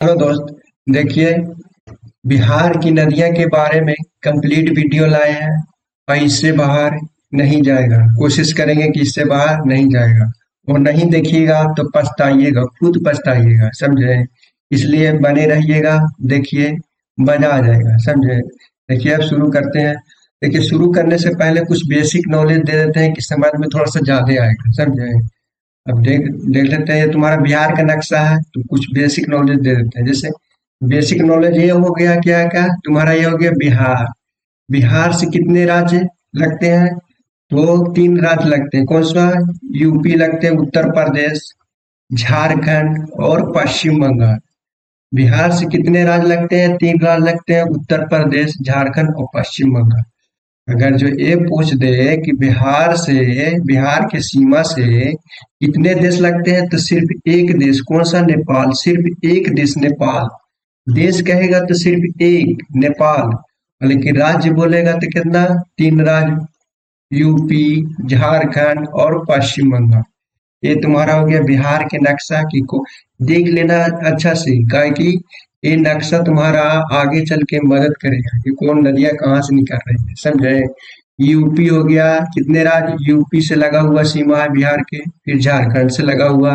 Hello दोस्त। देखिए, बिहार की नदियां के बारे में कंप्लीट वीडियो लाए हैं और इससे बाहर नहीं जाएगा। कोशिश करेंगे कि इससे बाहर नहीं जाएगा और नहीं देखिएगा तो पछताइएगा, खुद पछताइएगा, समझे। इसलिए बने रहिएगा, देखिए, मजा आ जाएगा, समझे। देखिए, अब शुरू करते हैं। देखिए, शुरू करने से पहले कुछ बेसिक नॉलेज दे देते हैं कि समझ में थोड़ा सा ज्यादा आएगा, समझे। अब देख देख लेते हैं, ये तुम्हारा बिहार का नक्शा है तो कुछ बेसिक नॉलेज दे देते हैं। जैसे बेसिक नॉलेज ये हो गया, क्या क्या तुम्हारा, ये हो गया बिहार। बिहार से कितने राज्य लगते हैं? तो तीन राज्य लगते हैं। कौन सा? यूपी लगते हैं, उत्तर प्रदेश, झारखंड और पश्चिम बंगाल। बिहार से कितने राज्य लगते हैं? तीन राज्य लगते हैं, उत्तर प्रदेश, झारखंड और पश्चिम बंगाल। अगर जो ये पूछ दे कि बिहार से, बिहार के सीमा से कितने देश लगते हैं, तो सिर्फ एक देश। कौन सा? नेपाल। सिर्फ एक देश, नेपाल। देश कहेगा तो सिर्फ एक, नेपाल। लेकिन राज्य बोलेगा तो कितना? तीन राज्य, यूपी, झारखंड और पश्चिम बंगाल। ये तुम्हारा हो गया बिहार के नक्शा की को देख लेना अच्छा से, काहे कि ये नक्शा तुम्हारा आगे चल के मदद करेगा कि कौन नदियां कहाँ से निकल रही है, समझे। यूपी हो गया, कितने राज्य? यूपी से लगा हुआ सीमा है बिहार के, फिर झारखंड से लगा हुआ,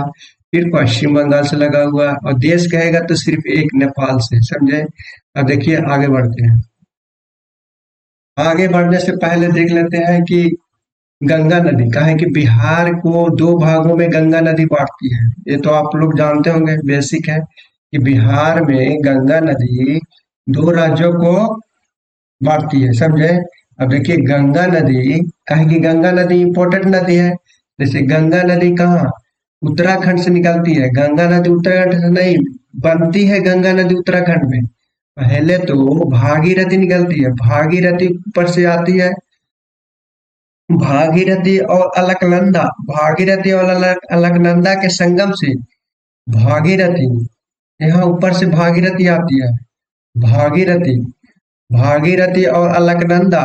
फिर पश्चिम बंगाल से लगा हुआ, और देश कहेगा तो सिर्फ एक, नेपाल से, समझे। अब देखिए, आगे बढ़ते हैं। आगे बढ़ने से पहले देख लेते हैं कि गंगा नदी का है कि बिहार को दो भागों में गंगा नदी बांटती है। ये तो आप लोग जानते होंगे, बेसिक है कि बिहार में गंगा नदी दो राज्यों को बांटती है, समझे। अब देखिए, गंगा नदी का है कि गंगा नदी इंपॉर्टेंट नदी है। जैसे गंगा नदी कहाँ? उत्तराखंड से निकलती है। गंगा नदी उत्तराखंड से नहीं बनती है, गंगा नदी उत्तराखंड में पहले तो भागीरथी निकलती है। भागीरथी ऊपर से आती है, भागीरथी और अलकनंदा। भागीरथी और अलकनंदा के संगम से भागीरथी, यहाँ ऊपर से भागीरथी आती है। भागीरथी, भागीरथी और अलकनंदा,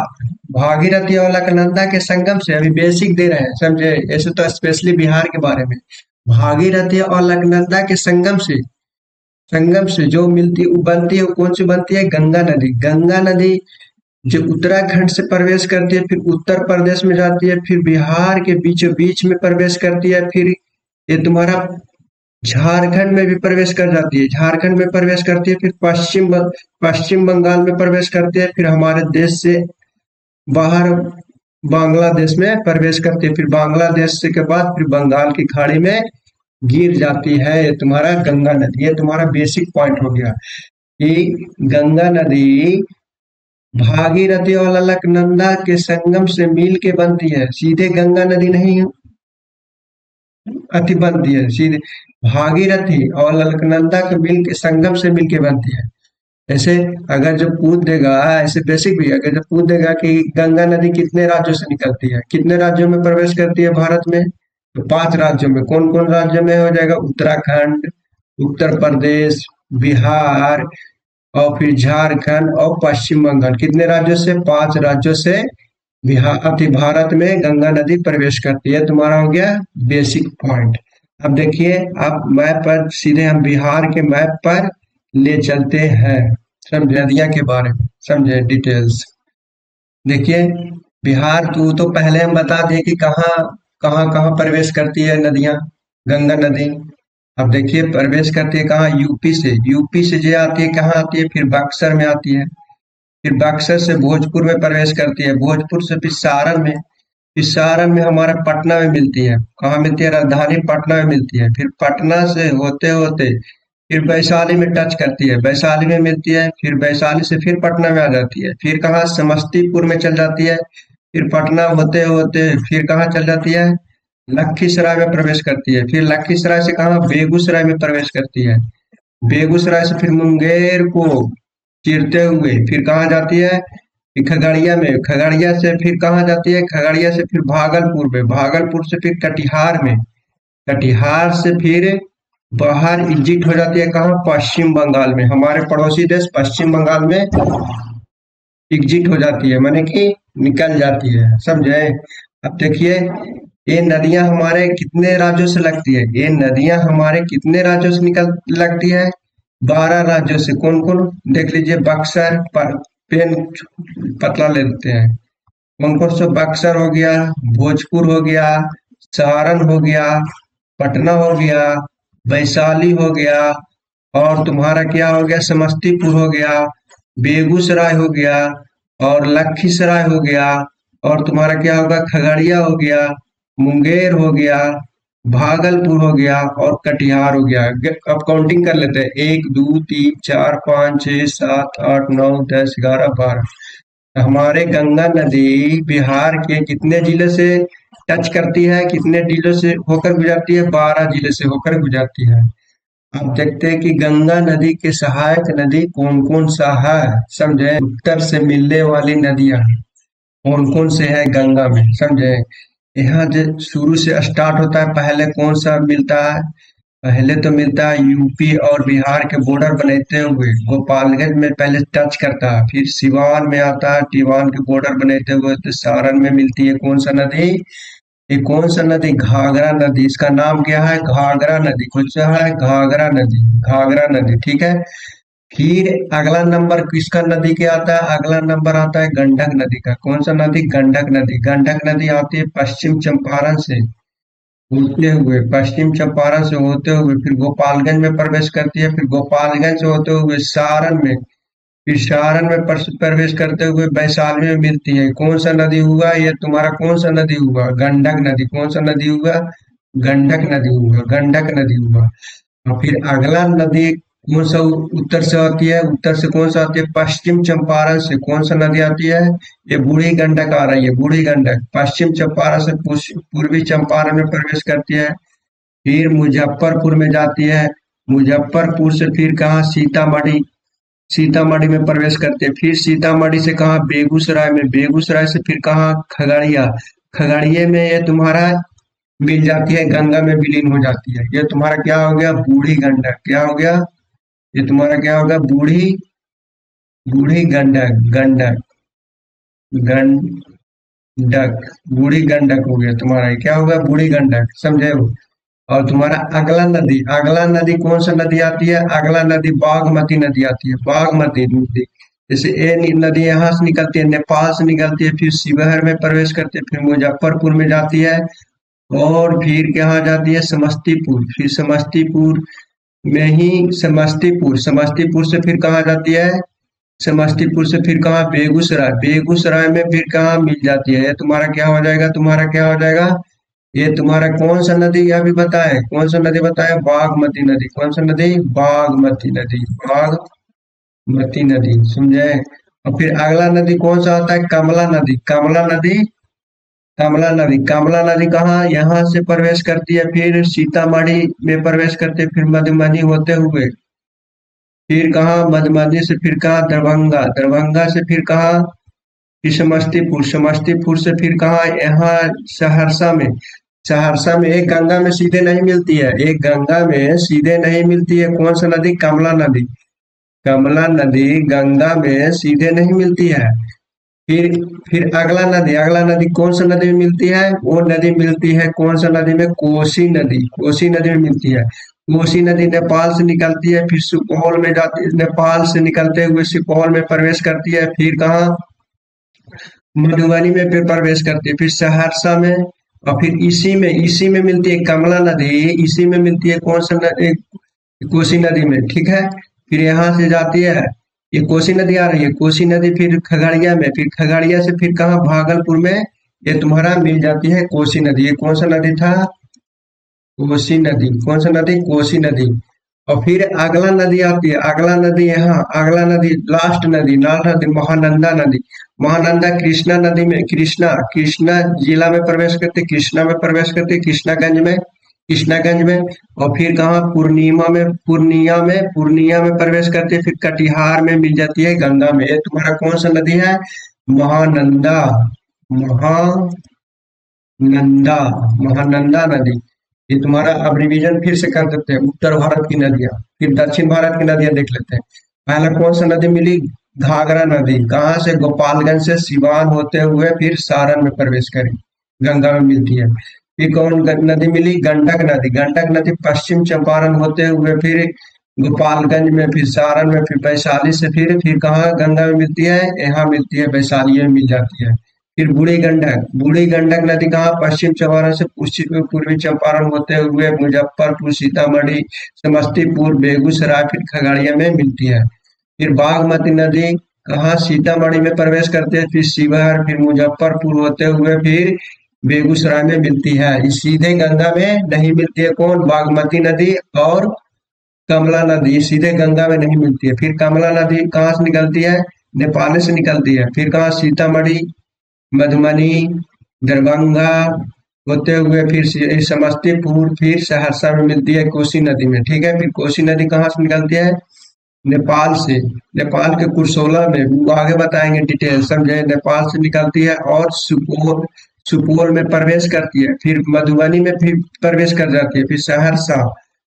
भागीरथी और अलकनंदा के संगम से, अभी बेसिक दे रहे हैं, समझे। ऐसे तो स्पेशली बिहार के बारे में। भागीरथी और अलकनंदा के संगम से जो मिलती बनती है, वो कौन सी बनती है? गंगा नदी। गंगा नदी जो उत्तराखंड से प्रवेश करती है, फिर उत्तर प्रदेश में जाती है, फिर बिहार के बीचों बीच में प्रवेश करती है, फिर ये तुम्हारा झारखंड में भी प्रवेश कर जाती है, झारखंड में प्रवेश करती है, फिर पश्चिम बंगाल में प्रवेश करती है, फिर हमारे देश से बाहर बांग्लादेश में प्रवेश करती है, फिर बांग्लादेश से के बाद फिर बंगाल की खाड़ी में गिर जाती है। ये तुम्हारा गंगा नदी, ये तुम्हारा बेसिक पॉइंट हो गया कि गंगा नदी भागीरथी और अलकनंदा के संगम से मिल के बनती है, सीधे गंगा नदी नहीं अति बनती है, सीधे भागीरथी और अलकनंदा के मिल के संगम से मिल के बनती है। ऐसे अगर जो पूछ देगा, ऐसे बेसिक भी, अगर जो पूछ देगा कि गंगा नदी कितने राज्यों से निकलती है, कितने राज्यों में प्रवेश करती है भारत में, तो पांच राज्यों में। कौन कौन राज्यों में? हो जाएगा उत्तराखंड, उत्तर प्रदेश, बिहार और फिर झारखंड और पश्चिम बंगाल। कितने राज्यों से? पांच राज्यों से बिहार अति भारत में गंगा नदी प्रवेश करती है। तुम्हारा हो गया बेसिक पॉइंट। अब देखिए, आप मैप पर सीधे हम बिहार के मैप पर ले चलते हैं, समझे, नदियां के बारे में, समझे, डिटेल्स। देखिए, बिहार तो पहले हम बता दें कि कहाँ कहाँ कहाँ प्रवेश करती है नदियां, गंगा नदी। अब देखिए, प्रवेश करती है कहाँ? यूपी से। यूपी से जो आती है कहाँ आती है? फिर बक्सर में आती है, फिर बक्सर से भोजपुर में प्रवेश करती है, भोजपुर से फिर सारण में, फिर सारण में हमारा पटना में मिलती है। कहाँ मिलती है? राजधानी पटना में मिलती है। फिर पटना से होते होते फिर वैशाली में टच करती है, वैशाली में मिलती है, फिर वैशाली से फिर पटना में आ जाती है, फिर कहाँ? समस्तीपुर में चल जाती है, फिर पटना होते होते फिर कहाँ चल जाती है? लखीसराय में प्रवेश करती है, फिर लखीसराय से कहाँ? बेगूसराय में प्रवेश करती है। बेगूसराय से फिर मुंगेर को चीरते हुए फिर कहाँ जाती है? फिर खगड़िया में, खगड़िया से फिर कहाँ जाती है? खगड़िया से फिर भागलपुर में, भागलपुर से फिर कटिहार में, कटिहार से फिर बाहर एग्जिट हो जाती है कहाँ? पश्चिम बंगाल में, हमारे पड़ोसी देश पश्चिम बंगाल में एग्जिट हो जाती है, माने कि निकल जाती है, समझे। अब देखिए, ये नदियां हमारे कितने राज्यों से लगती है? ये नदियां हमारे कितने राज्यों से निकल लगती है? 12 राज्यों से कौन कौन, देख लीजिए। बक्सर पर पेन पतला लेते हैं। कौन कौन से, बक्सर हो गया, भोजपुर हो गया, सारण हो गया, पटना हो गया, वैशाली हो गया, और तुम्हारा क्या हो गया, समस्तीपुर हो गया, बेगूसराय हो गया, और लखीसराय हो गया, और तुम्हारा क्या होगा, खगड़िया हो गया, मुंगेर हो गया, भागलपुर हो गया, और कटिहार हो गया। अब काउंटिंग कर लेते हैं, 1 2 3 4 5 6 7 8 9 10 11 12। हमारे गंगा नदी बिहार के कितने जिले से टच करती है, कितने जिलों से होकर गुजरती है, 12 जिले से होकर गुजरती है। अब देखते हैं कि गंगा नदी के सहायक नदी कौन कौन सा है, समझे। उत्तर से मिलने वाली नदियां कौन कौन से है गंगा में, समझे। यहाँ जो शुरू से स्टार्ट होता है, पहले कौन सा मिलता है, पहले तो मिलता है यूपी और बिहार के बॉर्डर बनते हुए गोपालगंज में पहले टच करता है, फिर सिवान में आता है, सिवान के बॉर्डर बनते हुए तो सारण में मिलती है कौन सा नदी, ये कौन सा नदी, घाघरा नदी। इसका नाम क्या है, घाघरा नदी। कौन सा है, घाघरा नदी, घाघरा नदी, ठीक है। फिर अगला नंबर किसका नदी के आता है, अगला नंबर आता है गंडक नदी का। कौन सा नदी, गंडक नदी। गंडक नदी आती है पश्चिम चंपारण से होते हुए, पश्चिम चंपारण से होते हुए फिर गोपालगंज में प्रवेश करती है, फिर गोपालगंज से होते हुए सारण में, फिर सारण में प्रवेश करते हुए वैशाली में मिलती है। कौन सा नदी हुआ ये तुम्हारा, कौन सा नदी हुआ, गंडक नदी। कौन सा नदी हुआ, गंडक नदी हुआ, गंडक नदी हुआ। और फिर अगला नदी कौन सा उत्तर से आती है, उत्तर से कौन सा आती है, पश्चिम चंपारण से कौन सा नदी आती है, ये बूढ़ी गंडक आ रही है, बूढ़ी गंडक पश्चिम चंपारण से पूर्वी चंपारण में प्रवेश करती है, फिर मुजफ्फरपुर में जाती है, मुजफ्फरपुर से फिर कहाँ, सीतामढ़ी, सीतामढ़ी में प्रवेश करते हैं, फिर सीतामढ़ी से कहाँ, बेगूसराय में, बेगूसराय से फिर कहाँ, खगड़िया, खगड़िया में ये तुम्हारा मिल जाती है, गंगा में विलीन हो जाती है। ये तुम्हारा क्या हो गया, बूढ़ी गंडक। क्या हो गया, ये तुम्हारा क्या होगा, बूढ़ी, बूढ़ी गंडक, गंडक, गंडक, बूढ़ी गंडक हो गया तुम्हारा। ये क्या होगा, बूढ़ी गंडक, समझे हो। और तुम्हारा अगला नदी, अगला नदी कौन सा नदी आती है, अगला नदी बागमती नदी आती है, बागमती नदी। जैसे नदी यहाँ से निकलती है, नेपाल से निकलती है, फिर शिवहर में प्रवेश करती है, फिर मुजफ्फरपुर में जाती है, और फिर कहाँ जाती है, समस्तीपुर, फिर समस्तीपुर में ही, समस्तीपुर, समस्तीपुर से फिर कहाँ जाती है, समस्तीपुर से फिर कहाँ, बेगूसराय, बेगूसराय में फिर कहाँ मिल जाती है। ये तुम्हारा क्या हो जाएगा, तुम्हारा क्या हो जाएगा, ये तुम्हारा कौन सा नदी, यह भी बताए, कौन सा नदी बताए, बागमती नदी। कौन सा नदी, बागमती नदी, बागमती नदी, समझे। और फिर अगला नदी कौन सा आता है, कमला नदी, कमला नदी, कमला नदी, कमला नदी कहाँ, यहाँ से प्रवेश करती है, फिर सीतामढ़ी में प्रवेश करते, फिर मधुबनी होते हुए फिर कहाँ, मधुबनी से फिर कहाँ, दरभंगा, दरभंगा से फिर कहाँ, फिर समस्तीपुर, समस्तीपुर से फिर कहाँ, यहाँ सहरसा में, सहरसा में। एक गंगा में सीधे नहीं मिलती है, एक गंगा में सीधे नहीं मिलती है, कौन सा नदी, कमला नदी, कमला नदी गंगा में सीधे नहीं मिलती है। फिर फिर अगला नदी, अगला नदी कौन सा नदी में मिलती है, वो नदी मिलती है कौन सा नदी में, कोसी नदी, कोसी नदी में मिलती है। कोसी नदी नेपाल से निकलती है, फिर सुपौल में जाती है, नेपाल से निकलते हुए सुपौल में प्रवेश करती है, फिर कहाँ, मधुबनी में फिर प्रवेश करती है, फिर सहरसा में, और फिर इसी में मिलती है कमला नदी, इसी में मिलती है कौन सा नदी, कोसी नदी में, ठीक है। फिर यहाँ से जाती है, ये कोसी नदी आ रही है, कोसी नदी फिर खगड़िया में, फिर खगड़िया से फिर कहाँ, भागलपुर में ये तुम्हारा मिल जाती है कोसी नदी। ये कौन सा नदी था, कोसी नदी। कौन सा नदी, कोसी नदी। और फिर अगला नदी आती है, अगला नदी यहाँ, अगला नदी लास्ट नदी, लास्ट नदी महानंदा नदी, महानंदा कृष्णा नदी में, कृष्णा, कृष्णा जिला में प्रवेश करते, कृष्णा में प्रवेश करते, कृष्णागंज में, कृष्णागंज में। और फिर कहाँ, पूर्णिमा में, पूर्णिया में प्रवेश करते, फिर कटिहार में मिल जाती है गंगा में। ये तुम्हारा कौन सा नदी है, महानंदा, महानंदा, महानंदा नदी। ये तुम्हारा अब रिवीजन फिर से कर देते हैं, उत्तर भारत की नदियां, फिर दक्षिण भारत की नदियां देख लेते हैं। पहला कौन सा नदी मिली, घाघरा नदी, कहाँ से, गोपालगंज से सिवान होते हुए फिर सारण में प्रवेश करी, गंगा में मिलती है। फिर कौन नदी मिली, गंडक नदी, गंडक नदी पश्चिम चंपारण होते हुए फिर गोपालगंज में, फिर सारण में, फिर वैशाली से फिर कहाँ गंगा में मिलती है, यहाँ मिलती है, वैशाली में मिल जाती है। फिर बूढ़ी गंडक नदी कहाँ, पश्चिम चंपारण से पूर्वी चंपारण होते हुए मुजफ्फरपुर, सीतामढ़ी, समस्तीपुर, बेगूसराय, फिर खगड़िया में मिलती है। फिर बागमती नदी कहाँ, सीतामढ़ी में प्रवेश करते हैं, फिर शिवहर, फिर मुजफ्फरपुर होते हुए फिर बेगूसराय में मिलती है। इस सीधे गंगा में नहीं मिलती है, कौन, बागमती नदी और कमला नदी, ये सीधे गंगा में नहीं मिलती है। फिर कमला नदी कहाँ से निकलती है, नेपाल से निकलती है। फिर कहाँ, सीतामढ़ी, मधुबनी, दरभंगा होते हुए फिर समस्तीपुर, फिर सहरसा में मिलती है कोसी नदी में, ठीक है। फिर कोसी नदी कहाँ से निकलती है, नेपाल से, नेपाल के कुर्सोला में, वो आगे बताएंगे डिटेल, समझे। नेपाल से निकलती है और सुपौल में प्रवेश करती है, फिर मधुबनी में फिर प्रवेश कर जाती है, फिर सहरसा,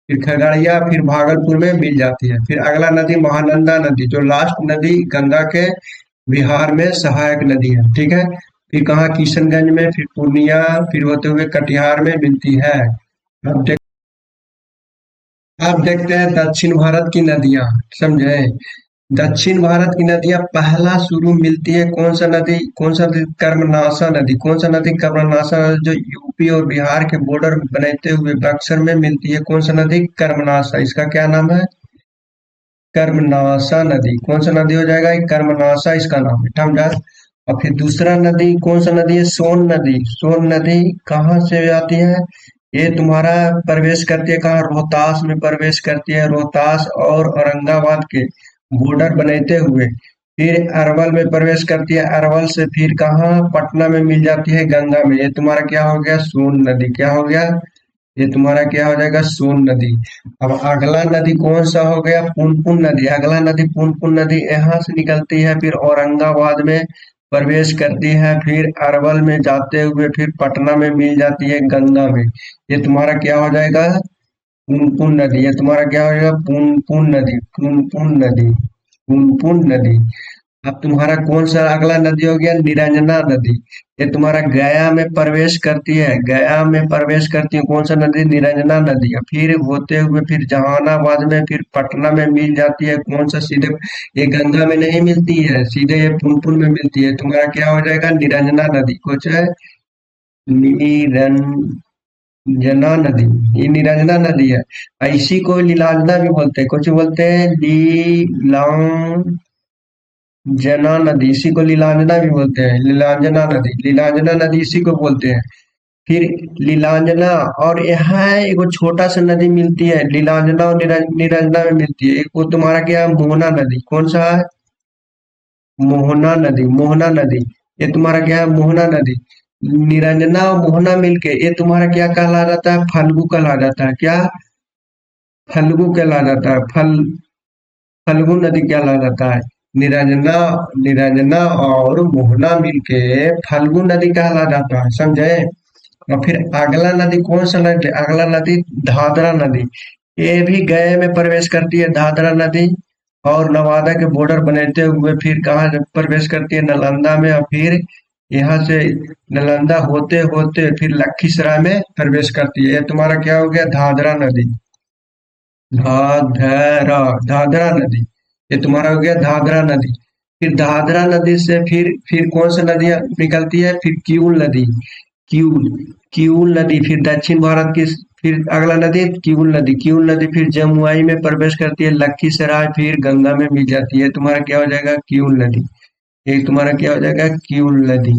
फिर खगड़िया, फिर भागलपुर में मिल जाती है। फिर अगला नदी महानंदा नदी, जो लास्ट नदी गंगा के बिहार में सहायक नदी है, ठीक है। फिर कहाँ, किशनगंज में, फिर पूर्णिया, फिर होते हुए कटिहार में मिलती है। अब अब देखते हैं दक्षिण भारत की नदियां, समझे। दक्षिण भारत की नदियां पहला शुरू मिलती है कौन सा नदी, कौन सा नदी, कर्मनाशा नदी। कौन सा नदी, कर्मनाशा नदी, जो यूपी और बिहार के बॉर्डर बनाते हुए बक्सर में मिलती है, कौन सा नदी, कर्मनाशा। इसका क्या नाम है, कर्मनाशा नदी। कौन सा नदी हो जाएगा, कर्मनाशा इसका नाम है, समझा। और फिर दूसरा नदी कौन सा नदी है, सोन नदी। सोन नदी कहाँ से आती है, ये तुम्हारा प्रवेश करती है कहाँ, रोहतास में प्रवेश करती है, रोहतास और औरंगाबाद के बॉर्डर बनाते हुए फिर अरवल में प्रवेश करती है, अरवल से फिर कहाँ, पटना में मिल जाती है गंगा में। ये तुम्हारा क्या हो गया, सोन नदी। क्या हो गया, ये तुम्हारा क्या हो जाएगा, सोन नदी। अब अगला नदी कौन सा हो गया, पुनपुन नदी। अगला नदी पुनपुन नदी यहाँ से निकलती है, फिर औरंगाबाद में प्रवेश करती है, फिर अरवल में जाते हुए फिर पटना में मिल जाती है गंगा में। ये तुम्हारा क्या हो जाएगा, पुनपुन नदी। ये तुम्हारा क्या हो जाएगा, पुनपुन नदी, पुनपुन नदी, पुनपुन नदी। अब तुम्हारा कौन सा अगला नदी हो गया, निरंजना नदी। ये तुम्हारा गया में प्रवेश करती है, गया में प्रवेश करती है कौन सा नदी, निरंजना नदी। फिर होते हुए फिर जहानाबाद में, फिर पटना में मिल जाती है कौन सा, सीधे, ये गंगा में नहीं मिलती है, सीधे ये पुनपुन में मिलती है। तुम्हारा क्या हो जाएगा, निरंजना नदी। कुछ है, निरंजना नदी, ये निरंजना नदी है। इसी को लीलांजना भी बोलते हैं, कुछ बोलते हैं लीलांजना नदी, इसी को लीलांजना भी बोलते हैं, लीलांजना नदी, लीलांजना नदी इसी को बोलते हैं। फिर लीलांजना, और यहाँ एक छोटा सा नदी मिलती है, लीलांजना और निरंजना में मिलती है, एक वो तुम्हारा क्या है, मोहना नदी। कौन सा है, मोहना नदी, मोहना नदी। ये तुम्हारा क्या है, मोहना नदी। निरंजना और मोहना मिलके ये तुम्हारा क्या कहला जाता है, फल्गु कहला जाता है। क्या, फल्गु कहला जाता है, फल्गु नदी कहला जाता है। निरंजना, निरंजना और मोहना मिलके फल्गु नदी कहला जाता है, समझे। और फिर अगला नदी कौन सा नदी, अगला नदी धादरा नदी। ये भी गया में प्रवेश करती है, धादरा नदी, और नवादा के बॉर्डर बनाते हुए फिर कहाँ प्रवेश करती है, नालंदा में। और फिर यहाँ से नालंदा होते होते फिर लखीसराय में प्रवेश करती है। ये तुम्हारा क्या हो गया, धादरा नदी, धाधरा, धादरा नदी। ये तुम्हारा हो गया धादरा नदी। फिर धादरा नदी से फिर कौन सा नदी निकलती है, फिर किऊल नदी, किऊल, किऊल नदी। फिर दक्षिण भारत की फिर अगला नदी है किऊल नदी, किऊल नदी फिर जमुई में प्रवेश करती है, लखीसराय, फिर गंगा में मिल जाती है। तुम्हारा क्या हो जाएगा, किऊल नदी। एक तुम्हारा क्या हो जाएगा, किऊल नदी,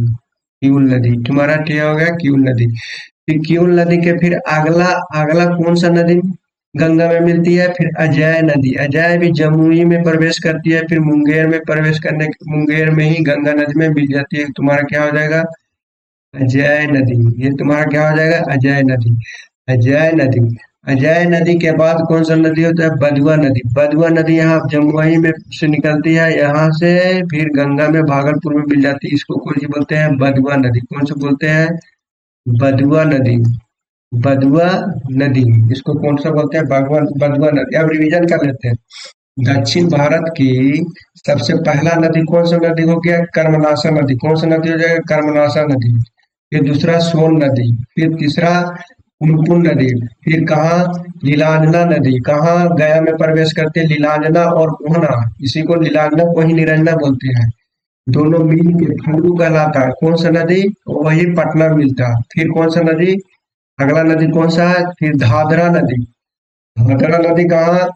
किऊल नदी। तुम्हारा क्या हो गया, किऊल नदी। फिर किऊल नदी के फिर अगला अगला कौन सा नदी गंगा में मिलती है, फिर अजय नदी। अजय भी जमुई में प्रवेश करती है, फिर मुंगेर में प्रवेश करने, मुंगेर में ही गंगा नदी में मिल जाती है। तुम्हारा क्या हो जाएगा, अजय नदी। ये तुम्हारा क्या हो जाएगा, अजय नदी, अजय नदी। अजय नदी के बाद कौन सा नदी होता है, बदुआ नदी। बदुआ नदी यहाँ जमुई में से निकलती है, यहाँ से फिर गंगा में भागलपुर में मिल जाती है। इसको कौन सी बोलते हैं, बदुआ नदी। कौन सा बोलते हैं, बदुआ नदी, बदुआ नदी। इसको कौन सा बोलते हैं, भगवान, बदुआ नदी। अब रिवीजन कर लेते हैं। दक्षिण भारत की सबसे पहला नदी कौन सा नदी हो गया, कर्मनाशा नदी। कौन सा नदी हो जाएगा, कर्मनाशा नदी। फिर दूसरा सोन नदी, फिर तीसरा पुनपुन नदी। फिर कहाँ, लीलांजना नदी कहाँ गया में प्रवेश करते हैं, लीलांजना और मोहना, इसी को लीलांजना को ही निरंजना बोलते हैं। दोनों मिल के फल्गु कहलाता है। कौन सा नदी, वही पटना मिलता। फिर कौन सा नदी, अगला नदी कौन सा है, फिर धाधरा नदी। धाधरा नदी कहाँ,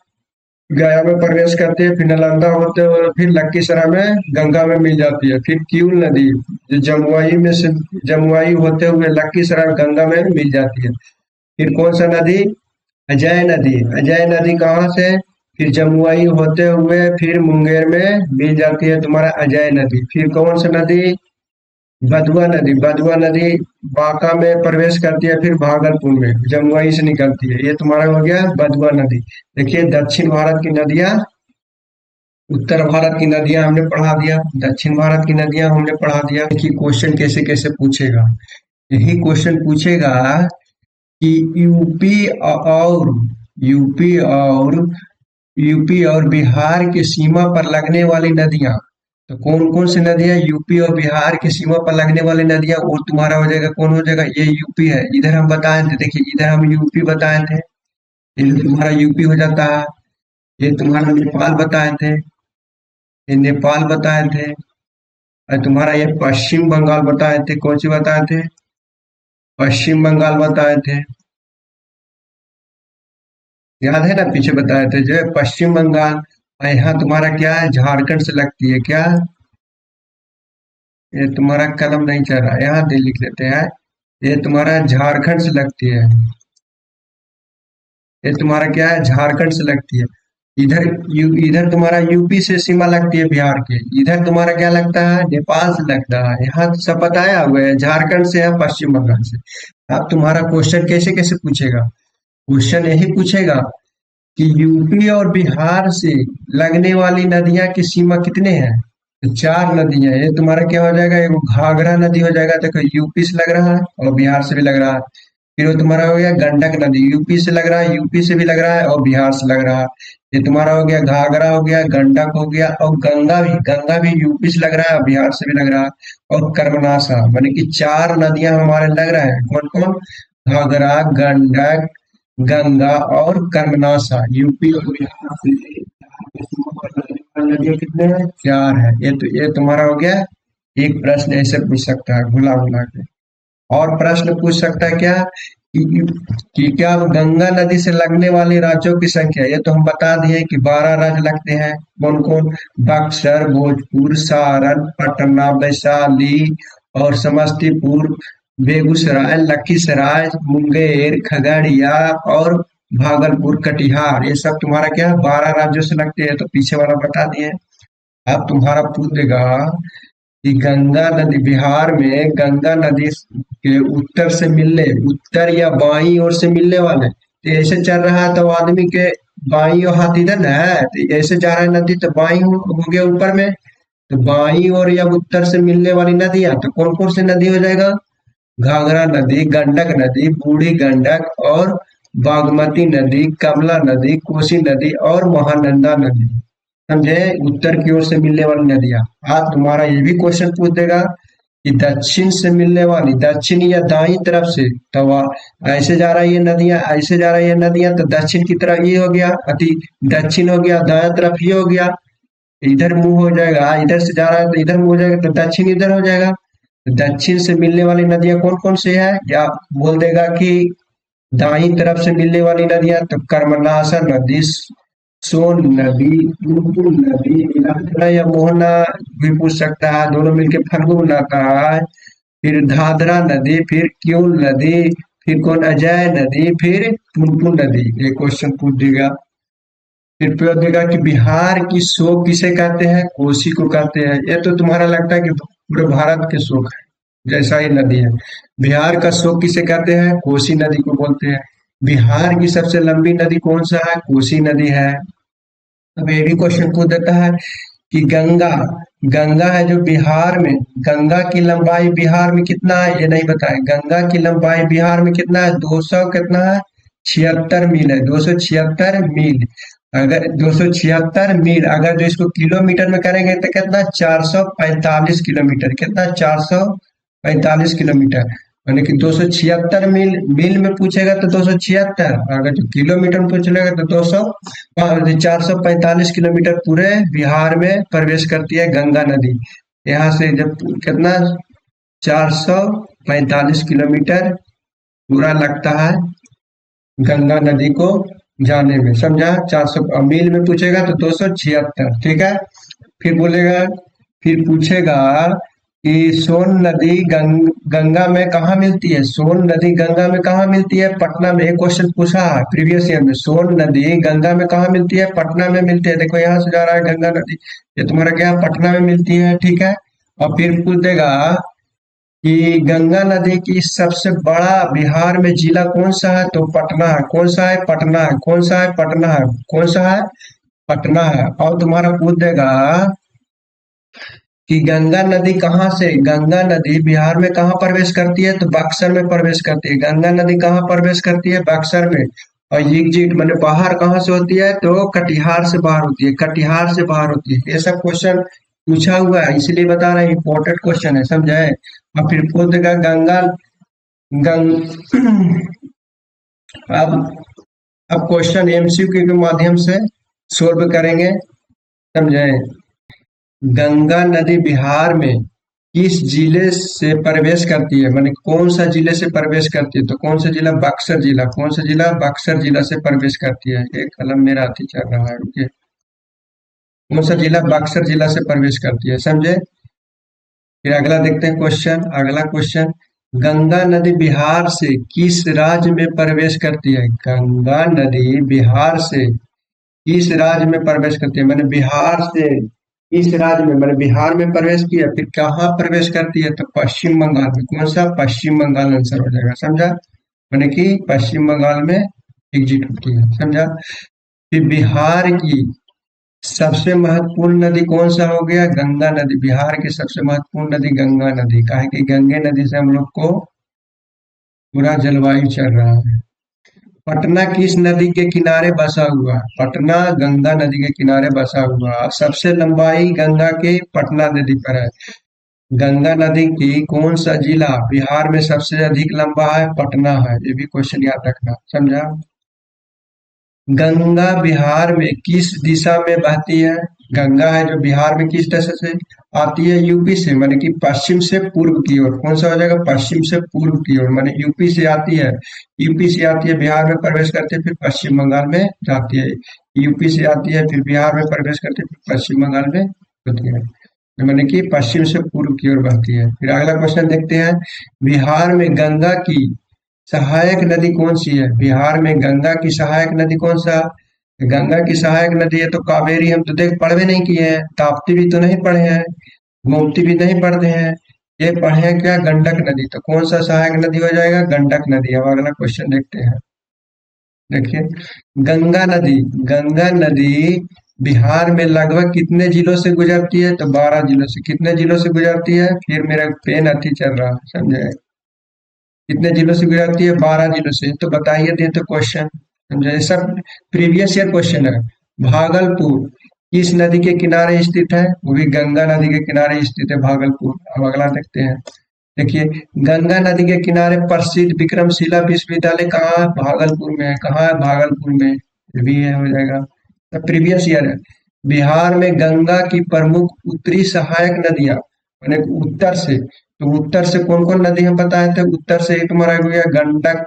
गया में प्रवेश करती है, फिर नालंदा होते हुए फिर लखीसराय में गंगा में मिल जाती है। फिर किऊल नदी जो जमुई में से, जमुई होते हुए लखीसराय गंगा में मिल जाती है। फिर कौन सा नदी, अजय नदी। अजय नदी कहाँ से, फिर जमुई होते हुए फिर मुंगेर में मिल जाती है तुम्हारा अजय नदी। फिर कौन सा नदी, बदुआ नदी। बदुआ नदी बांका में प्रवेश करती है, फिर भागलपुर में जमुई से निकलती है। ये तुम्हारा हो गया बदुआ नदी। देखिए दक्षिण भारत की नदियां, उत्तर भारत की नदियां हमने पढ़ा दिया, दक्षिण भारत की नदियां हमने पढ़ा दिया। कि क्वेश्चन कैसे कैसे पूछेगा, यही क्वेश्चन पूछेगा कि और यूपी और यूपी और बिहार की सीमा पर लगने वाली नदियां, तो कौन कौन सी नदियां यूपी और बिहार की सीमा पर लगने वाली नदियां, वो तुम्हारा हो जाएगा, कौन हो जाएगा, ये यूपी है। इधर हम बताए थे, देखिए इधर हम यूपी बताए थे, ये तुम्हारा यूपी हो जाता है। ये तुम्हारा नेपाल बताए थे, ये नेपाल बताए थे। और तुम्हारा ये पश्चिम बंगाल बताए थे, कौन सी बताए थे, पश्चिम बंगाल बताए थे। याद है ना, पीछे बताए थे जो है पश्चिम बंगाल। और यहाँ तुम्हारा क्या है, झारखंड से लगती है क्या, ये तुम्हारा कलम नहीं चल रहा है, यहाँ दे लिख लेते हैं। ये तुम्हारा झारखंड से लगती है, ये तुम्हारा क्या है, झारखंड से लगती है। इधर इधर तुम्हारा यूपी से सीमा लगती है बिहार के, इधर तुम्हारा क्या लगता है, नेपाल से लगता है। यहाँ तो सब बताया हुआ है, झारखंड से है, पश्चिम बंगाल से। अब तुम्हारा क्वेश्चन कैसे कैसे पूछेगा, क्वेश्चन यही पूछेगा कि यूपी और बिहार से लगने वाली नदियां की सीमा कितने हैं, तो चार नदियां। ये तुम्हारा क्या हो जाएगा, एक घाघरा नदी हो जाएगा, देखो यूपी से लग रहा है और बिहार से भी लग रहा है। फिर वो तुम्हारा हो गया गंडक नदी, यूपी से लग रहा है, यूपी से भी लग रहा है और बिहार से लग रहा है। ये तुम्हारा हो गया घाघरा, हो गया गंडक, हो गया और गंगा भी यूपी से लग रहा है, बिहार से भी लग रहा है। और कर्मनाशा, माने कि चार नदियां हमारे लग रहे हैं, कौन कौन, घाघरा, गंडक, गंगा और कर्मनाशा। यूपी और बिहार से नदियां कितने हैं, चार है। ये तुम्हारा हो गया। एक प्रश्न ऐसे पूछ सकता है भुला भुला के। और प्रश्न पूछ सकता है क्या, कि, कि क्या गंगा नदी से लगने वाले राज्यों की संख्या, ये तो हम बता दिए कि 12 राज्य लगते हैं। कौन कौन, बक्सर, भोजपुर, सारण, पटना, वैशाली और समस्तीपुर, बेगूसराय, लखीसराय, मुंगेर, खगड़िया और भागलपुर, कटिहार। ये सब तुम्हारा क्या, 12 राज्यों से लगते हैं, तो पीछे वाला बता दिए। अब तुम्हारा पूछेगा कि गंगा नदी, बिहार में गंगा नदी के उत्तर से मिलने, उत्तर या बाई ओर से मिलने वाले, तो ऐसे चल रहा है तो आदमी के बाई और हाथ इधर न है, तो ऐसे जा रहा है नदी तो बाई हो गया ऊपर में। तो बाई और या उत्तर से मिलने वाली नदियां, तो कौन कौन सी नदी हो जाएगा, घाघरा नदी, गंडक नदी, बूढ़ी गंडक और बागमती नदी, कमला नदी, कोसी नदी और महानंदा नदी। समझे, उत्तर की ओर से मिलने वाली नदियां। आज तुम्हारा ये भी क्वेश्चन पूछ देगा कि दक्षिण से मिलने वाली, दक्षिण या दाई तरफ से, तो ऐसे जा रहा है ये नदियां, ऐसे जा रहा है ये नदियां, तो दक्षिण की तरफ ये हो गया, अति दक्षिण हो गया, दाया तरफ ये हो गया, इधर मुंह हो जाएगा, इधर से जा रहा है तो इधर मुंह हो जाएगा, तो दक्षिण इधर हो जाएगा। तो दक्षिण से मिलने वाली नदियां कौन कौन सी है, या बोल देगा कि दाई तरफ से मिलने वाली नदियां, तो कर्मनाशा नदी, सोन नदी, पुनपुन नदी, नीलांजना या मोहना भी पूछ सकता है, दोनों मिलके फल्गु बनाता है। फिर धाधरा नदी, फिर क्यूल नदी, फिर कौन, अजय नदी, फिर पुनपुन नदी। ये क्वेश्चन पूछ देगा। फिर पूछ देगा कि बिहार की शोक किसे कहते हैं, कोसी को कहते हैं। ये तो तुम्हारा लगता है कि पूरे भारत के शोक है, जैसा ही नदी है। बिहार का शोक किसे कहते हैं, कोसी नदी को बोलते हैं। बिहार की सबसे लंबी नदी कौन सा है, कोसी नदी है। अब ये भी क्वेश्चन पूछ देता है कि गंगा, गंगा है जो बिहार में, गंगा की लंबाई बिहार में कितना है, ये नहीं बताए। गंगा की लंबाई बिहार में कितना है, 200 कितना है, 76 मील है, 276 मील। अगर 276 मील, अगर जो इसको किलोमीटर में करेंगे तो कितना, 445 किलोमीटर, कितना, 445 किलोमीटर। यानी कि 276 मील, मील में पूछेगा तो 276, अगर जो किलोमीटर में पूछेगा तो 445 किलोमीटर पूरे बिहार में प्रवेश करती है गंगा नदी। यहाँ से जब कितना 445 किलोमीटर पूरा लगता है गंगा नदी को जाने में, समझा। 400 मील में पूछेगा तो 276, ठीक है। फिर बोलेगा, फिर पूछेगा कि सोन नदी गंगा में कहाँ मिलती है। सोन नदी गंगा में कहाँ मिलती है? पटना में। एक क्वेश्चन पूछा है प्रीवियस ईयर में, सोन नदी गंगा में कहाँ मिलती है? पटना में मिलती है। देखो यहाँ से जा रहा है गंगा नदी, ये तुम्हारा क्या है? पटना में मिलती है, ठीक है। और फिर पूछ देगा कि गंगा नदी की सबसे बड़ा बिहार में जिला कौन सा है? तो पटना है। कौन सा है? पटना है। कौन सा है? पटना है। कौन सा है? पटना है। और तुम्हारा पूछ देगा कि गंगा नदी कहाँ से, गंगा नदी बिहार में कहाँ प्रवेश करती है? तो बक्सर में प्रवेश करती है। गंगा नदी कहाँ प्रवेश करती है? बक्सर में। और एग्जिट मैंने बाहर कहाँ से होती है? तो कटिहार से बाहर होती है, कटिहार से बाहर होती है। ये सब क्वेश्चन पूछा हुआ है, इसलिए बता रहे हैं, इंपॉर्टेंट क्वेश्चन है, समझे। और फिर पूछ देगा गंगा गंग अब अब क्वेश्चन एमसीक्यू के माध्यम से सोल्व करेंगे, समझे। गंगा नदी बिहार में किस जिले से प्रवेश करती है? माने कौन सा जिले से प्रवेश करती है? तो कौन सा जिला? बक्सर जिला। कौन सा जिला? बक्सर जिला से प्रवेश करती है। एक कलम मेरा हाथी चल रहा है, रुकिए। कौन सा जिला? बक्सर जिला से प्रवेश करती है, समझे। फिर अगला देखते हैं क्वेश्चन, अगला क्वेश्चन, गंगा नदी बिहार से किस राज्य में प्रवेश करती है? गंगा नदी बिहार से किस राज्य में प्रवेश करती है? मैंने बिहार से किस राज्य में, मैंने बिहार में प्रवेश किया, फिर कहाँ प्रवेश करती है? तो पश्चिम बंगाल में। कौन सा? पश्चिम बंगाल आंसर हो जाएगा, समझा। मैंने कि पश्चिम बंगाल में एग्जिट होती है, समझा। फिर बिहार की सबसे महत्वपूर्ण नदी कौन सा हो गया? गंगा नदी। बिहार की सबसे महत्वपूर्ण नदी गंगा नदी, काहे कि गंगे नदी से हम लोग को पूरा जलवायु चल रहा है। पटना किस नदी के किनारे बसा हुआ है? पटना गंगा नदी के किनारे बसा हुआ है। सबसे लंबाई गंगा के पटना नदी पर है। गंगा नदी की कौन सा जिला बिहार में सबसे अधिक लंबा है? पटना है। ये भी क्वेश्चन याद रखना, समझा। गंगा बिहार में किस दिशा में बहती है? गंगा है जो बिहार में किस दिशा से आती है? यूपी से, माने कि पश्चिम से पूर्व की ओर। कौन सा हो जाएगा? पश्चिम से पूर्व की ओर, माने यूपी से आती है। यूपी से आती है, बिहार में प्रवेश करती है, फिर पश्चिम बंगाल में जाती है। यूपी से आती है, फिर बिहार में प्रवेश करती है, फिर पश्चिम बंगाल में होती है। तो माने कि पश्चिम से पूर्व की ओर बहती है। फिर अगला क्वेश्चन देखते हैं, बिहार में गंगा की सहायक नदी कौन सी है? बिहार में गंगा की सहायक नदी कौन सा? गंगा की सहायक नदी है तो कावेरी। हम तो देख पढ़ भी नहीं किए हैं, ताप्ती भी तो नहीं पढ़े हैं, गोमती भी नहीं पढ़ते हैं, ये पढ़े हैं क्या? गंडक नदी। तो कौन सा सहायक नदी हो जाएगा? गंडक नदी। अब अगला क्वेश्चन देखते हैं, देखिए, गंगा नदी, गंगा नदी बिहार में लगभग कितने जिलों से गुजरती है? तो 12 जिलों से। कितने जिलों से गुजरती है? फिर मेरा पेन अथी चल रहा है, समझे। कितने जिलों से गुजरती है? 12 जिलों से। तो बताइए, दे तो क्वेश्चन, समझे। ये सब प्रीवियस ईयर क्वेश्चन है। भागलपुर किस नदी के किनारे स्थित है? वो भी गंगा नदी के किनारे स्थित है, भागलपुर। अब अगला देखते हैं, देखिए, गंगा नदी के किनारे प्रसिद्ध विक्रमशिला विश्वविद्यालय कहाँ है? भागलपुर में है। कहाँ है? भागलपुर में। ये भी है, हो जाएगा। तो प्रीवियस ईयर है। बिहार में गंगा की प्रमुख उत्तरी सहायक नदियां, मैंने उत्तर से, तो उत्तर से कौन कौन नदी हम बताए थे? उत्तर से एक तुम्हारा हो गया गंडक,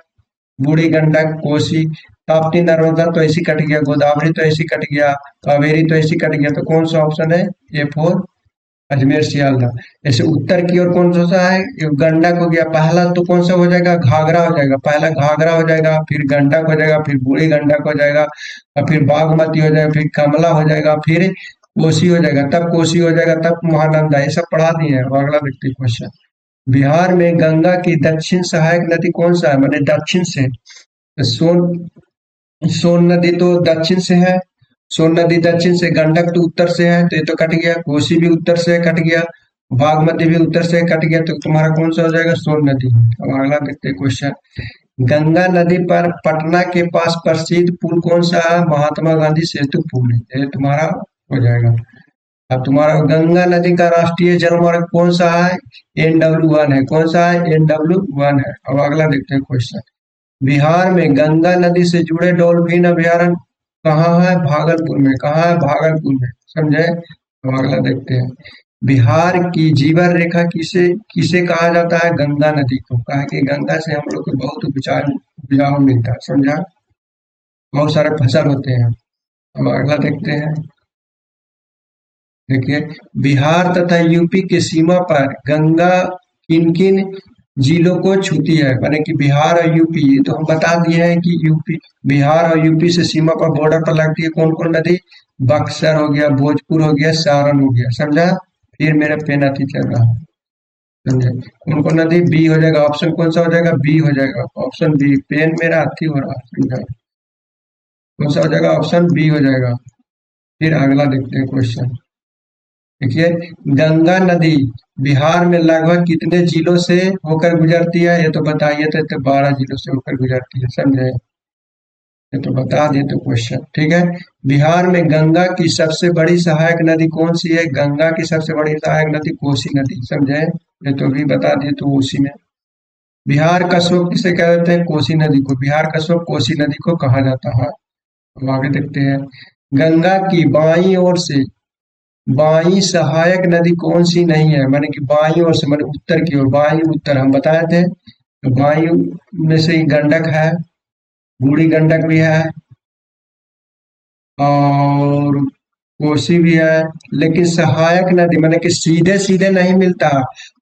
बूढ़ी गंडक, कोसी, ताप्ती, नर्मदा तो ऐसी कट गया, गोदावरी तो ऐसी कट गया, कावेरी तो ऐसी कट गया। तो कौन सा ऑप्शन है? A4 अजमेर सियालदह। ऐसे उत्तर की ओर कौन सा है? ये गंडक हो गया पहला, तो कौन सा हो जाएगा? घाघरा हो जाएगा। पहला घाघरा हो जाएगा, फिर गंडक हो जाएगा, फिर बूढ़ी गंडक हो जाएगा, और फिर बागमती हो जाएगा, फिर कमला हो जाएगा, फिर कोसी हो जाएगा, तब कोसी हो जाएगा, तब महानंदा। ये सब पढ़ा दिए हैं। अब अगला देखते हैं क्वेश्चन, बिहार में गंगा की दक्षिण सहायक नदी कौन सा है? मैंने दक्षिण से, तो सोन नदी तो दक्षिण से है, सोन नदी दक्षिण से, गंडक तो उत्तर से है, तो ये तो कट गया। कोसी भी उत्तर से कट गया, बागमती भी उत्तर से कट गया, तो तुम्हारा कौन सा हो जाएगा? सोन नदी। अब अगला देखते हैं क्वेश्चन, गंगा नदी पर पटना के पास प्रसिद्ध पुल कौन सा है? महात्मा गांधी सेतु पुल, ये तुम्हारा हो जाएगा। अब तुम्हारा गंगा नदी का राष्ट्रीय जलमार्ग कौन सा है? NW1 है। कौन सा है? NW1 है। अब अगला देखते हैं क्वेश्चन। बिहार में गंगा नदी से जुड़े डॉल्फिन अभयारण्य कहाँ है? भागलपुर में। कहाँ है? भागलपुर में। समझे? अब अगला देखते हैं। बिहार की जीवन रेखा किसे किसे कहा जाता है? गंगा नदी को। कहा कि गंगा से हम लोग को बहुत उपजाऊ मिलता है। समझा? बहुत सारे फसल होते हैं। अब अगला देखते हैं। देखिए, बिहार तथा यूपी की सीमा पर गंगा किन किन जिलों को छूती है? माने कि बिहार और यूपी, ये तो हम बता दिए हैं कि यूपी, बिहार और यूपी से सीमा पर, बॉर्डर पर लगती है कौन कौन नदी? बक्सर हो गया, भोजपुर हो गया, सारण हो गया। समझा? फिर मेरा पेन अति चल रहा है। समझे? कौन कौन नदी? बी हो जाएगा। ऑप्शन कौन सा हो जाएगा? बी हो जाएगा। Option B. पेन मेरा अति हो रहा है। समझा? कौन सा हो जाएगा? ऑप्शन बी हो जाएगा। फिर अगला देखते हैं क्वेश्चन। देखिए, गंगा नदी बिहार में लगभग कितने जिलों से होकर गुजरती है? ये तो बताइए। तो 12 जिलों से होकर गुजरती है। समझे? ये तो बता दिए तो क्वेश्चन। ठीक है। बिहार में गंगा की सबसे बड़ी सहायक नदी कौन सी है? गंगा की सबसे बड़ी सहायक नदी कोसी नदी। समझे? ये तो भी बता दिए तो उसी में। बिहार का शोक किसे कहते हैं? कोसी नदी को। बिहार का शोक कोसी नदी को कहा जाता है। अब आगे देखते हैं। गंगा की बाई सहायक नदी कौन सी नहीं है? माने कि बाई ओर से, माने उत्तर की ओर, बाई उत्तर हम बताए थे। तो बाई में से ही गंडक है, बूढ़ी गंडक भी है, और कोसी भी है। लेकिन सहायक नदी माने कि सीधे सीधे नहीं मिलता,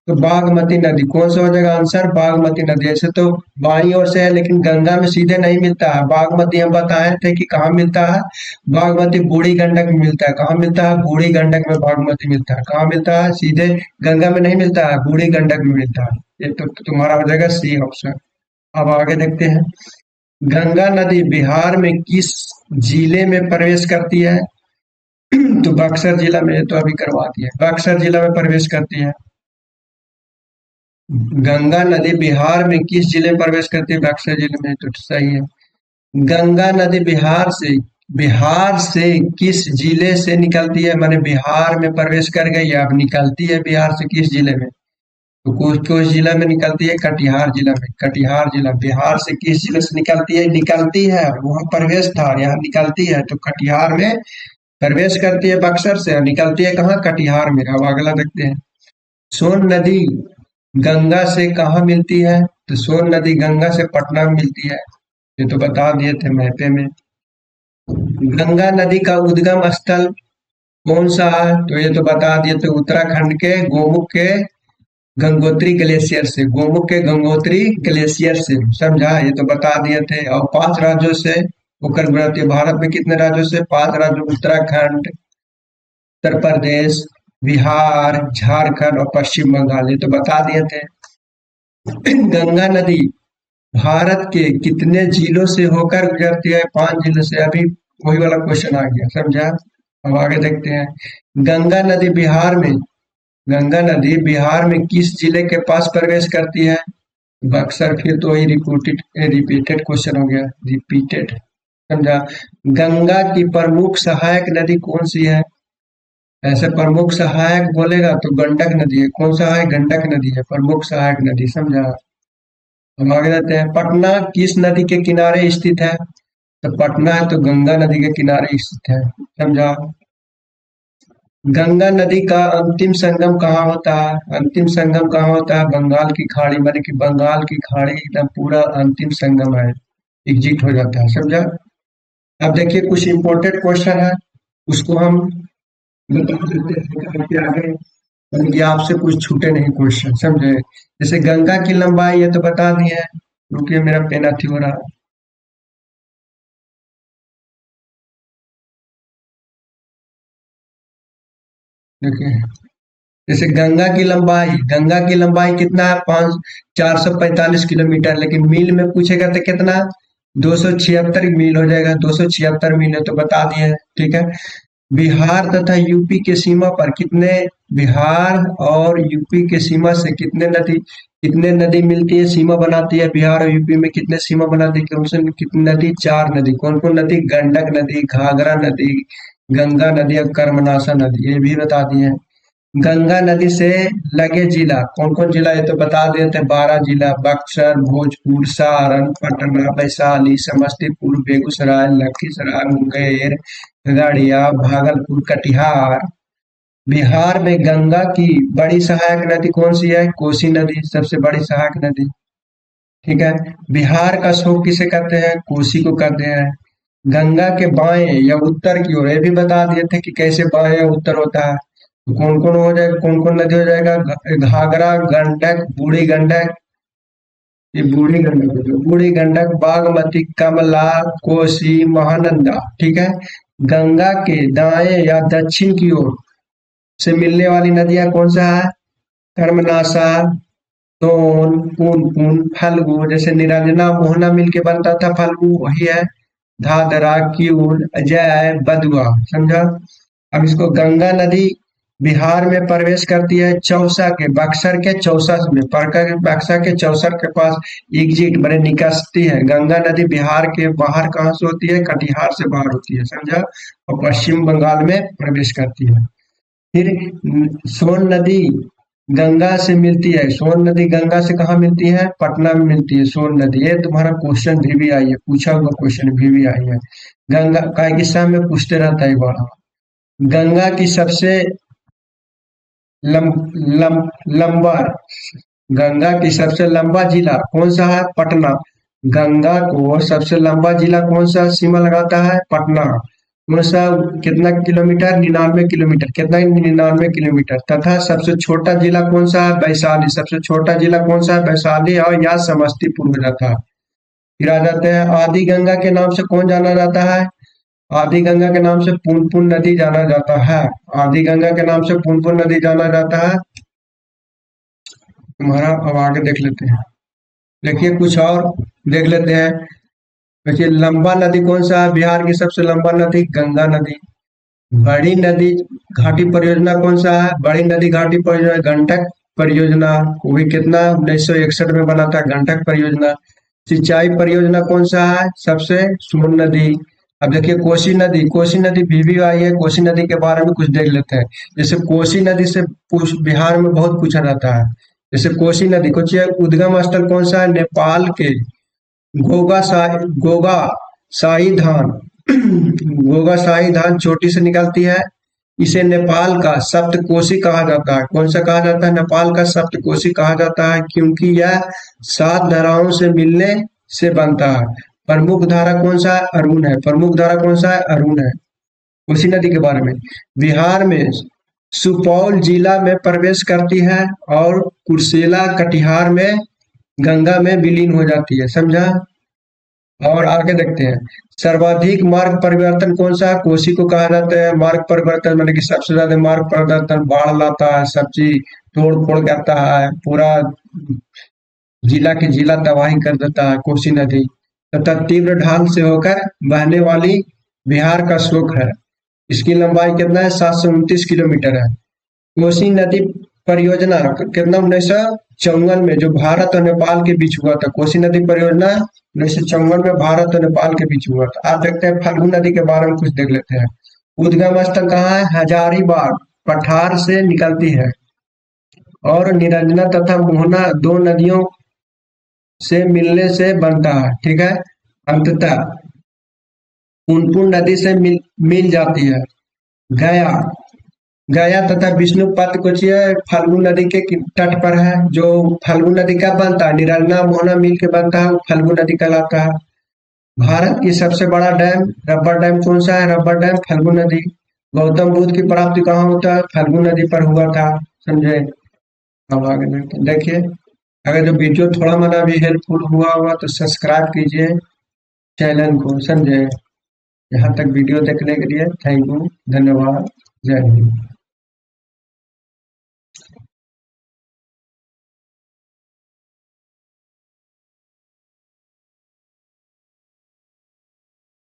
तो बागमती नदी। कौन सा हो जाएगा आंसर? बागमती नदी। ऐसे तो बाई ओर से है, लेकिन गंगा में सीधे नहीं मिलता है। बागमती हम बताए थे कि कहाँ मिलता है? बागमती बूढ़ी गंडक में मिलता है। कहाँ मिलता है? बूढ़ी गंडक में बागमती मिलता है। कहाँ मिलता है? सीधे गंगा में नहीं मिलता है, बूढ़ी गंडक में मिलता है। ये तो तुम्हारा हो जाएगा सी ऑप्शन। अब आगे देखते हैं। गंगा नदी बिहार में किस जिले में प्रवेश करती है? तो बक्सर जिला में। ये तो अभी करवा दिया। बक्सर जिला में प्रवेश करती है। गंगा नदी बिहार में किस जिले में प्रवेश करती है? बक्सर जिले में। तो सही है। गंगा नदी बिहार से किस जिले से निकलती है? माने बिहार में प्रवेश कर गई है, अब निकलती है बिहार से किस जिले में? तो कुछ जिला में निकलती है? कटिहार जिला में। कटिहार जिला बिहार से किस जिले से निकलती है? निकलती है, वहां प्रवेश था, यहाँ निकलती है, तो कटिहार में प्रवेश करती है बक्सर से, और निकलती है कहाँ? कटिहार में। अब अगला देखते हैं। सोन नदी गंगा से कहाँ मिलती है? तो सोन नदी गंगा से पटना में मिलती है। ये तो बता दिए थे मैपे में। गंगा नदी का उद्गम स्थल कौन सा है? तो ये तो बता दिए थे, उत्तराखंड के गोमुख के गंगोत्री ग्लेशियर से। गोमुख के गंगोत्री ग्लेशियर से। समझा? ये तो बता दिए थे। और 5 राज्यों से होकर गुजरती है। भारत में कितने राज्यों से? 5 राज्यों, उत्तराखंड, उत्तर प्रदेश, बिहार, झारखंड और पश्चिम बंगाल। ये तो बता दिए थे। गंगा नदी भारत के कितने जिलों से होकर गुजरती है? 5 जिलों से। अभी वही वाला क्वेश्चन आ गया। समझा? अब आगे देखते हैं। गंगा नदी बिहार में गंगा नदी बिहार में किस जिले के पास प्रवेश करती है? बक्सर। फिर तो वही रिपीटेड क्वेश्चन हो गया, रिपीटेड। समझा? गंगा की प्रमुख सहायक नदी कौन सी है? ऐसे प्रमुख सहायक बोलेगा तो गंडक नदी है। कौन सा है? गंडक नदी है प्रमुख सहायक नदी। समझा? हम आगे जाते हैं। पटना किस नदी के किनारे स्थित है? तो पटना है तो गंगा नदी के किनारे स्थित है। समझा? गंगा नदी का अंतिम संगम कहाँ होता है? अंतिम संगम कहाँ होता है? बंगाल की खाड़ी। माने कि बंगाल की खाड़ी एकदम पूरा अंतिम संगम है, एग्जिट हो जाता है। समझा? अब देखिए, कुछ इंपॉर्टेंट क्वेश्चन है, उसको हम बता देते हैं कि आगे, यानी कि आपसे कुछ छूटे नहीं क्वेश्चन। समझे? जैसे गंगा की लंबाई, ये तो बता दिए हैं। रुकिए, मेरा पेन अथी हो रहा है। देखिए, जैसे गंगा की लंबाई कितना है? 445 किलोमीटर। लेकिन मील में पूछेगा तो कितना? 276 मील हो जाएगा। 276 मील है तो बता दिए हैं। ठीक है। बिहार तथा यूपी के सीमा पर कितने बिहार और यूपी के सीमा से कितने नदी मिलती है, सीमा बनाती है? बिहार और यूपी में कितने सीमा बनाती है? कम से कम कितनी नदी? 4 नदी। कौन कौन नदी? गंडक नदी, घाघरा नदी, गंगा नदी और कर्मनाशा नदी, ये भी बता दिए हैं। गंगा नदी से लगे जिला कौन कौन जिला, ये तो बता देते हैं। 12 जिला: बक्सर, भोजपुर, सारण, पटना, वैशाली, समस्तीपुर, बेगूसराय, लखीसराय, मुंगेर, खगड़िया, भागलपुर, कटिहार। बिहार में गंगा की बड़ी सहायक नदी कौन सी है? कोसी नदी सबसे बड़ी सहायक नदी। ठीक है। बिहार का शोक किसे कहते हैं? कोसी को कहते हैं। गंगा के बाएं या उत्तर की ओर, ये भी बता दिए थे कि कैसे बाएं या उत्तर होता है। तो कौन कौन हो जाएगा, कौन कौन नदी हो जाएगा? घाघरा, गंडक, बूढ़ी गंडक, ये बूढ़ी गंडक हो जाएगी। बूढ़ी गंडक, बागमती, कमला, कोसी, महानंदा। ठीक है। गंगा के दाएं या दक्षिण की ओर से मिलने वाली नदियां कौन सा है? कर्मनाशा, सोन, पुनपुन, फल्गु। जैसे निरंजना मोहना मिलके बनता था फल्गु, वही है। धाधरा, किऊल, अजय, बदुआ। समझा? अब इसको गंगा नदी बिहार में प्रवेश करती है चौसा के, बक्सर के चौसा में, बक्सर के चौसर के पास एग्जिट मैंने निकलती है। गंगा नदी बिहार के बाहर कहाँ से होती है? कटिहार से बाहर होती है। समझा? और पश्चिम बंगाल में प्रवेश करती है। फिर सोन नदी गंगा से मिलती है। सोन नदी गंगा से कहाँ मिलती है? पटना में मिलती है सोन नदी। ये तुम्हारा क्वेश्चन भी आई है, पूछा हुआ क्वेश्चन भी आई है। गंगा का किस्सा में पूछते रहता है बड़ा। गंगा की सबसे लम, लम, लंबा गंगा की सबसे लंबा जिला कौन सा है? पटना। गंगा को सबसे लंबा जिला कौन सा सीमा लगाता है? पटना। कौन सा? कितना किलोमीटर? 99 किलोमीटर। कितना? 99 किलोमीटर। तथा सबसे छोटा जिला कौन सा है? वैशाली। सबसे छोटा जिला कौन सा है? वैशाली और या समस्तीपुर हो जाता है। फिर आ जाते हैं आदि गंगा के नाम से कौन जाना जाता है? आदि गंगा के नाम से पुनपुन नदी जाना जाता है। आदि गंगा के नाम से पुनपुन नदी जाना जाता है तुम्हारा। अब आगे देख लेते हैं। देखिए कुछ और देख लेते हैं। देखिए लंबा नदी कौन सा है? बिहार की सबसे लंबा नदी गंगा नदी। बड़ी नदी घाटी परियोजना कौन सा है? बड़ी नदी घाटी परियोजना गंडक परियोजना। वो भी कितना? 1961 में बना था गंडक परियोजना। सिंचाई परियोजना कौन सा है? सबसे सोन नदी। अब देखिए कोसी नदी, कोसी नदी भी आई है। कोसी नदी के बारे में कुछ देख लेते हैं। जैसे कोसी नदी से बिहार में बहुत पूछा जाता है। जैसे कोसी नदी को उद्गम स्थल कौन सा है? नेपाल के गोगा शाही धान गोगा शाही धान चोटी से निकलती है। इसे नेपाल का सप्तकोशी कहा जाता है। कौन सा कहा जाता है? नेपाल का सप्तकोशी कहा जाता है, क्योंकि यह 7 धाराओं से मिलने से बनता है। प्रमुख धारा कौन सा है? अरुण है। प्रमुख धारा कौन सा है? अरुण है। कोसी नदी के बारे में बिहार में सुपौल जिला में प्रवेश करती है और कुर्सेला कटिहार में गंगा में विलीन हो जाती है। समझा? और आगे देखते हैं। सर्वाधिक मार्ग परिवर्तन कौन सा है? कोसी को कहा जाता है मार्ग परिवर्तन, मतलब कि सबसे ज्यादा मार्ग परिवर्तन बाढ़ लाता है, सब चीज तोड़ फोड़ करता है, पूरा जिला के जिला तबाही कर देता है कोसी नदी। तथा तीव्र ढाल से होकर बहने वाली बिहार का शोक है। इसकी लंबाई कितना है? 729 किलोमीटर है। कोसी नदी परियोजना कितना? 1954 में, जो भारत और नेपाल के बीच हुआ था। कोसी नदी परियोजना 1954 में भारत और नेपाल के बीच हुआ था। आप देखते हैं फल्गु नदी के बारे में कुछ देख लेते हैं। उद्गम स्थल कहाँ है? हजारीबाग पठार से निकलती है और निरंजना तथा मोहना दो नदियों से मिलने से बनता है। ठीक है। अंततः पुनपुन नदी से मिल जाती है। गया गया तथा विष्णुपद को फल्गु नदी के तट पर है। जो फल्गु नदी का बनता है, निरंजना मोहना मिल के बनता है, वो फल्गु नदी कहलाता है। भारत की सबसे बड़ा डैम रबर डैम कौन सा है? रबर डैम फल्गु नदी। गौतम बुद्ध की प्राप्ति कहाँ होता है? फल्गु नदी पर हुआ था। समझे? अब आगे देखिए। अगर जो वीडियो थोड़ा मना भी हेल्पफुल हुआ होगा तो सब्सक्राइब कीजिए चैनल को। समझे? यहाँ तक वीडियो देखने के लिए थैंक यू, धन्यवाद, जय हिंद।